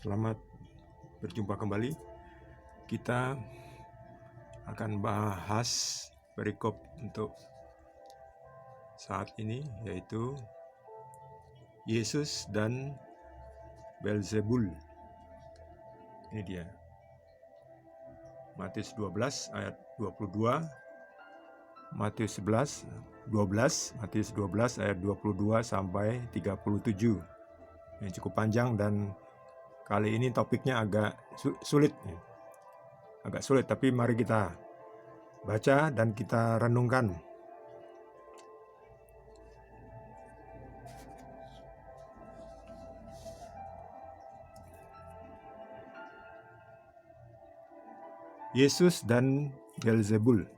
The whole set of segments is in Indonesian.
Selamat berjumpa kembali. Kita akan bahas perikop untuk saat ini, yaitu Yesus dan Beelzebul. Ini dia. Matius 12 ayat 22, Matius 11 12, Matius 12 ayat 22 sampai 37. Yang cukup panjang dan kali ini topiknya agak sulit. Agak sulit, tapi mari kita baca dan kita renungkan. Yesus dan Beelzebul.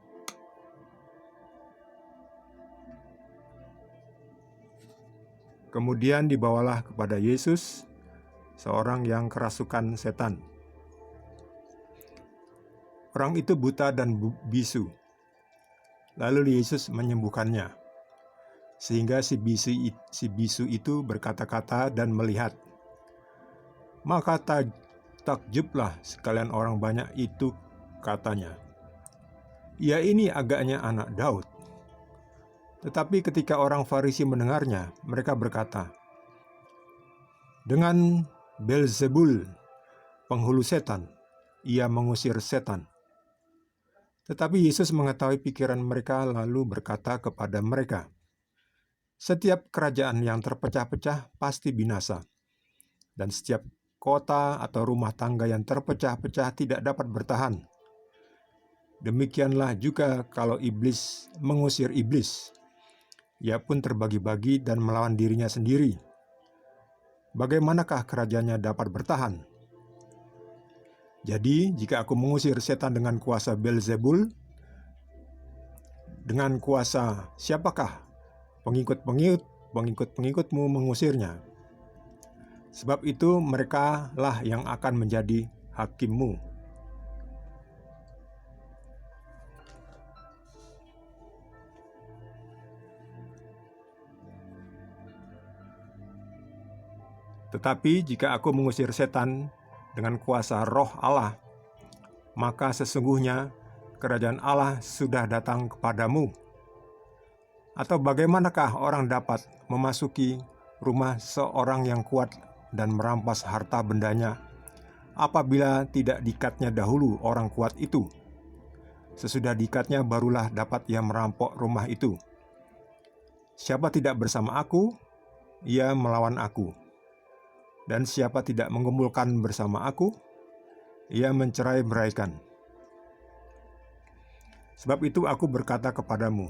Kemudian dibawalah kepada Yesus seorang yang kerasukan setan. Orang itu buta dan bisu. Lalu Yesus menyembuhkannya, sehingga si bisu itu berkata-kata dan melihat. Maka takjublah sekalian orang banyak itu, katanya, "Ia ini agaknya anak Daud." Tetapi ketika orang Farisi mendengarnya, mereka berkata, "Dengan Beelzebul, penghulu setan, ia mengusir setan." Tetapi Yesus mengetahui pikiran mereka lalu berkata kepada mereka, "Setiap kerajaan yang terpecah-pecah pasti binasa, dan setiap kota atau rumah tangga yang terpecah-pecah tidak dapat bertahan. Demikianlah juga kalau iblis mengusir iblis, ia pun terbagi-bagi dan melawan dirinya sendiri. Bagaimanakah kerajaannya dapat bertahan? Jadi, jika aku mengusir setan dengan kuasa Beelzebul, dengan kuasa siapakah pengikut-pengikutmu mengusirnya? Sebab itu mereka lah yang akan menjadi hakimmu." Tetapi jika aku mengusir setan dengan kuasa Roh Allah, maka sesungguhnya kerajaan Allah sudah datang kepadamu. Atau bagaimanakah orang dapat memasuki rumah seorang yang kuat dan merampas harta bendanya apabila tidak diikatnya dahulu orang kuat itu? Sesudah diikatnya barulah dapat ia merampok rumah itu. Siapa tidak bersama aku, ia melawan aku. Dan siapa tidak mengumpulkan bersama aku, ia mencerai-beraikan. Sebab itu aku berkata kepadamu,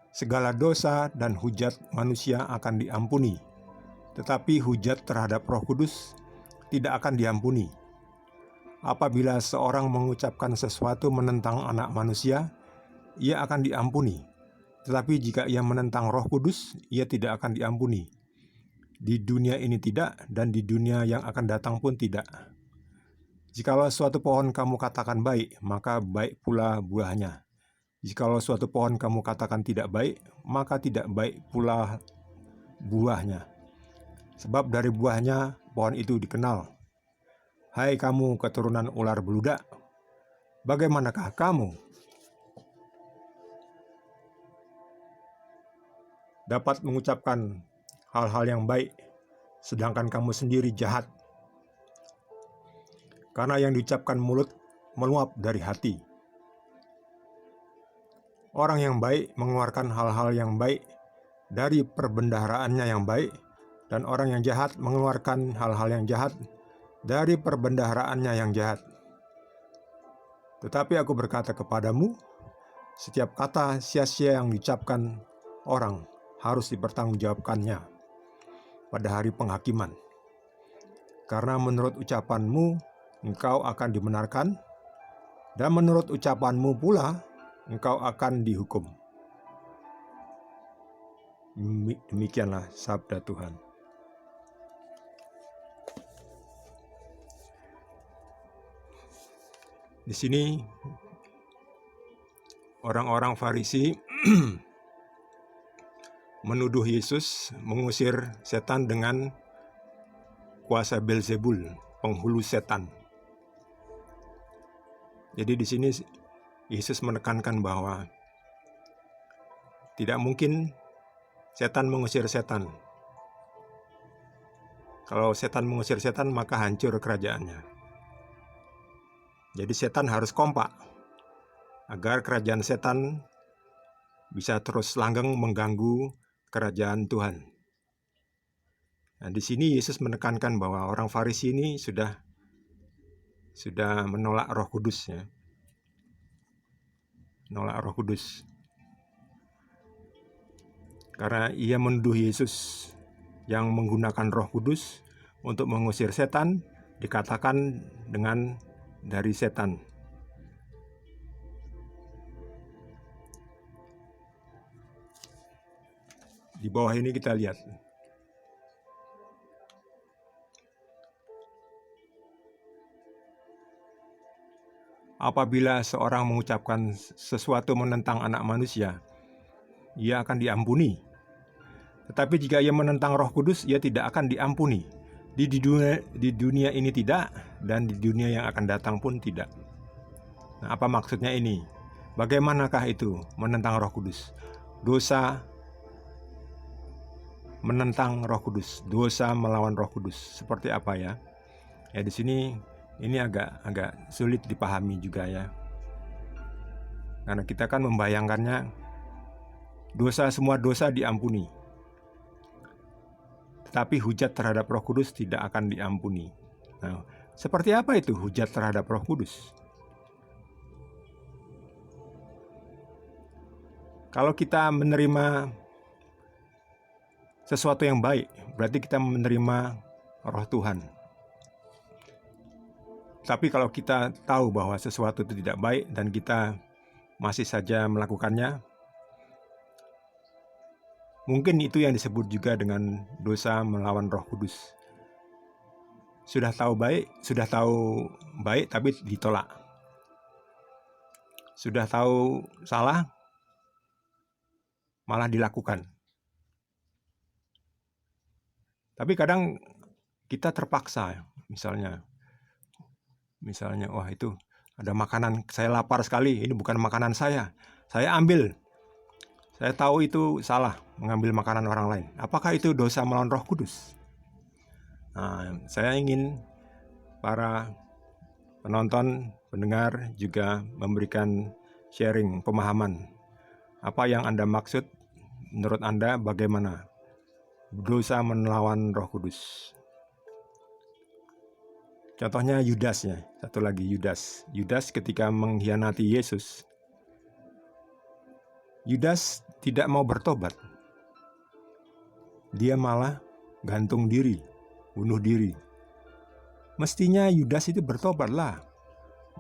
segala dosa dan hujat manusia akan diampuni, tetapi hujat terhadap Roh Kudus tidak akan diampuni. Apabila seorang mengucapkan sesuatu menentang Anak Manusia, ia akan diampuni. Tetapi jika ia menentang Roh Kudus, ia tidak akan diampuni. Di dunia ini tidak, dan di dunia yang akan datang pun tidak. Jikalau suatu pohon kamu katakan baik, maka baik pula buahnya. Jikalau suatu pohon kamu katakan tidak baik, maka tidak baik pula buahnya. Sebab dari buahnya pohon itu dikenal. Hai kamu keturunan ular beludak, bagaimanakah kamu dapat mengucapkan hal-hal yang baik, sedangkan kamu sendiri jahat? Karena yang diucapkan mulut meluap dari hati. Orang yang baik mengeluarkan hal-hal yang baik dari perbendaharaannya yang baik, dan orang yang jahat mengeluarkan hal-hal yang jahat dari perbendaharaannya yang jahat. Tetapi aku berkata kepadamu, setiap kata sia-sia yang diucapkan orang harus dipertanggungjawabkannya pada hari penghakiman. Karena menurut ucapanmu engkau akan dibenarkan, dan menurut ucapanmu pula engkau akan dihukum. Demikianlah sabda Tuhan. Di sini orang-orang Farisi menuduh Yesus mengusir setan dengan kuasa Beelzebul, penghulu setan. Jadi di sini Yesus menekankan bahwa tidak mungkin setan mengusir setan. Kalau setan mengusir setan, maka hancur kerajaannya. Jadi setan harus kompak agar kerajaan setan bisa terus langgeng mengganggu kerajaan Tuhan. Nah, di sini Yesus menekankan bahwa orang Farisi ini sudah menolak Roh Kudus, ya. Menolak Roh Kudus. Karena ia menuduh Yesus yang menggunakan Roh Kudus untuk mengusir setan, dikatakan dengan dari setan. Di bawah ini kita lihat. Apabila seorang mengucapkan sesuatu menentang Anak Manusia, ia akan diampuni. Tetapi jika ia menentang Roh Kudus, ia tidak akan diampuni. Di dunia ini tidak, dan di dunia yang akan datang pun tidak. Nah, apa maksudnya ini? Bagaimanakah itu menentang Roh Kudus? Dosa menentang Roh Kudus, dosa melawan Roh Kudus. Seperti apa ya? Ya di sini ini agak sulit dipahami juga ya. Karena kita kan membayangkannya semua dosa diampuni. Tetapi hujat terhadap Roh Kudus tidak akan diampuni. Nah, seperti apa itu hujat terhadap Roh Kudus? Kalau kita menerima sesuatu yang baik, berarti kita menerima Roh Tuhan. Tapi kalau kita tahu bahwa sesuatu itu tidak baik dan kita masih saja melakukannya, mungkin itu yang disebut juga dengan dosa melawan Roh Kudus. Sudah tahu baik tapi ditolak. Sudah tahu salah malah dilakukan. Tapi kadang kita terpaksa, misalnya wah itu ada makanan, saya lapar sekali, ini bukan makanan saya ambil. Saya tahu itu salah, mengambil makanan orang lain. Apakah itu dosa melawan Roh Kudus? Nah, saya ingin para penonton, pendengar juga memberikan sharing pemahaman. Apa yang Anda maksud, menurut Anda bagaimana dosa melawan Roh Kudus? Contohnya Yudas ya, satu lagi Yudas. Yudas ketika mengkhianati Yesus, Yudas tidak mau bertobat. Dia malah gantung diri, bunuh diri. Mestinya Yudas itu bertobatlah.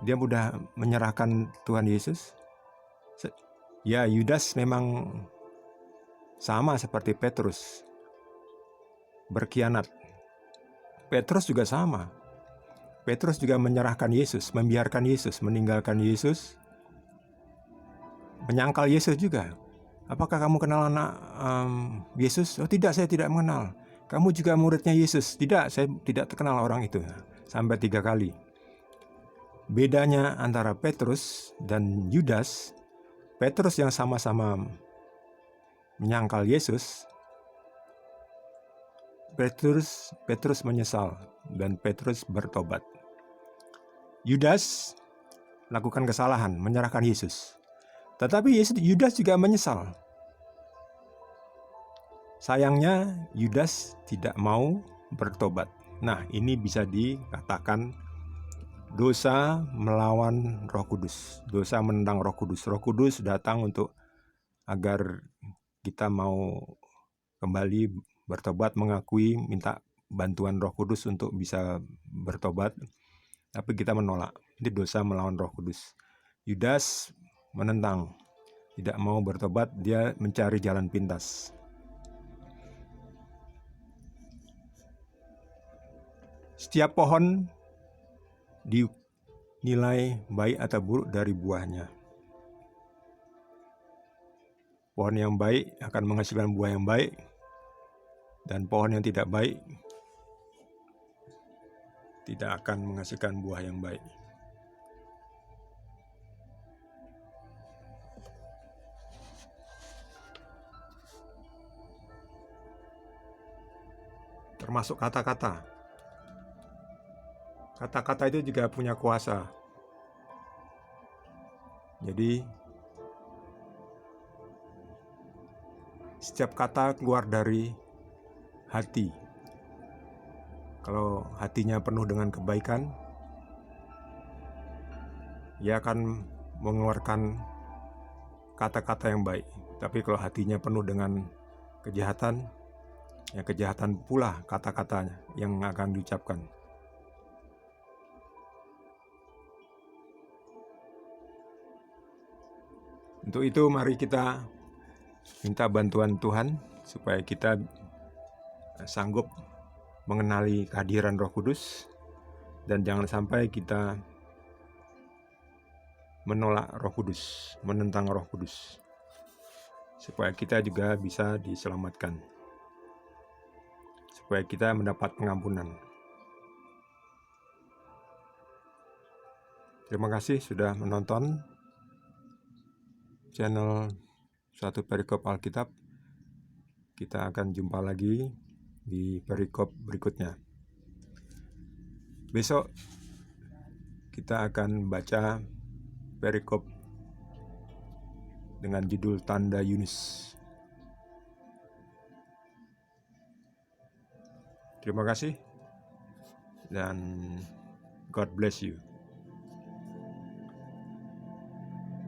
Dia sudah menyerahkan Tuhan Yesus. Ya, Yudas memang sama seperti Petrus, berkhianat. Petrus juga sama. Petrus juga menyerahkan Yesus, membiarkan Yesus, meninggalkan Yesus, menyangkal Yesus juga. Apakah kamu kenal anak Yesus? Oh tidak, saya tidak mengenal. Kamu juga muridnya Yesus? Tidak, saya tidak terkenal orang itu. Sampai 3 kali. Bedanya antara Petrus dan Yudas, Petrus yang sama-sama menyangkal Yesus, Petrus menyesal dan Petrus bertobat. Yudas melakukan kesalahan, menyerahkan Yesus. Tetapi Yudas juga menyesal. Sayangnya Yudas tidak mau bertobat. Nah, ini bisa dikatakan dosa melawan Roh Kudus, dosa menentang Roh Kudus. Roh Kudus datang untuk agar kita mau kembali bertobat, mengakui, minta bantuan Roh Kudus untuk bisa bertobat. Tapi kita menolak. Ini dosa melawan Roh Kudus. Yudas menentang, tidak mau bertobat, dia mencari jalan pintas. Setiap pohon dinilai baik atau buruk dari buahnya. Pohon yang baik akan menghasilkan buah yang baik, dan pohon yang tidak baik tidak akan menghasilkan buah yang baik. Termasuk kata-kata. Kata-kata itu juga punya kuasa. Jadi setiap kata keluar dari hati. Kalau hatinya penuh dengan kebaikan, ia akan mengeluarkan kata-kata yang baik. Tapi kalau hatinya penuh dengan kejahatan, ya kejahatan pula kata-katanya yang akan diucapkan. Untuk itu mari kita minta bantuan Tuhan supaya kita sanggup mengenali kehadiran Roh Kudus, dan jangan sampai kita menolak Roh Kudus, menentang Roh Kudus, supaya kita juga bisa diselamatkan, supaya kita mendapat pengampunan. Terima kasih sudah menonton channel Suatu Perikop Alkitab. Kita akan jumpa lagi di perikop berikutnya. Besok kita akan baca perikop dengan judul Tanda Yunus. Terima kasih dan God bless you.